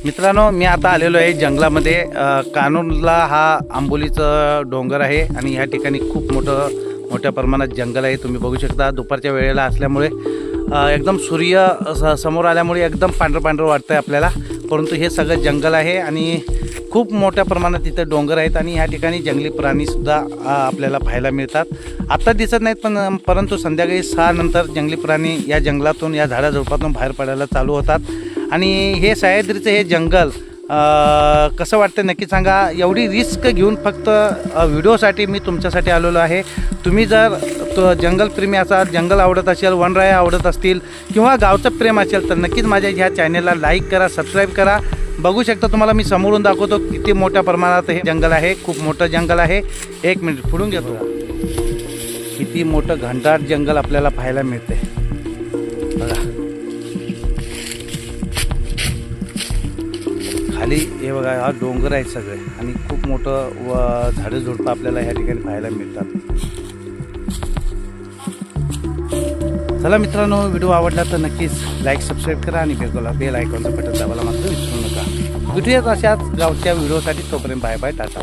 मित्रांनो, मी आता आलेलो आहे जंगलामध्ये. कानूरला हा आंबोलीचं डोंगर आहे आणि ह्या ठिकाणी खूप मोठ्या प्रमाणात जंगल आहे. तुम्ही बघू शकता दुपारच्या वेळेला असल्यामुळे एकदम सूर्य समोर आल्यामुळे एकदम पांढरं वाटतं आहे आपल्याला. परंतु हे सगळं जंगल आहे आणि खूप मोठ्या प्रमाणात इथं डोंगर आहेत आणि ह्या ठिकाणी जंगली प्राणीसुद्धा आपल्याला पाहायला मिळतात. आत्ता दिसत नाहीत परंतु संध्याकाळी 6 नंतर जंगली प्राणी या जंगलातून या झाडाझुडपातून बाहेर पडायला चालू होतात. आणि हे सह्याद्रीचं हे जंगल कसं वाटतं नक्की सांगा. एवढी रिस्क घेऊन फक्त व्हिडिओसाठी मी तुमच्यासाठी आलेलो आहे. तुम्ही जर जंगलप्रेमी असाल, जंगल आवडत असेल, वनराई आवडत असतील किंवा गावचं प्रेम असेल तर नक्कीच माझ्या ह्या चॅनेलला लाईक करा, सबस्क्राईब करा. बघू शकता तुम्हाला मी समोरून दाखवतो किती मोठ्या प्रमाणात हे जंगल आहे. खूप मोठं जंगल आहे. एक मिनिट पुढून घेतो. किती मोठं घनदाट जंगल आपल्याला पाहायला मिळते बघा. खाली हे बघा, हा डोंगर आहे सगळे आणि खूप मोठं झाडं झुडपं आपल्याला ह्या ठिकाणी पाहायला मिळतात. चला मित्रांनो, व्हिडिओ आवडला तर नक्कीच लाईक सबस्क्राईब करा आणि बेल आयकॉनचं बटन दाबायला मात्र विसरू नका. भेटूयात अशाच गावच्या व्हिडिओसाठी. तोपर्यंत बाय बाय, टाटा.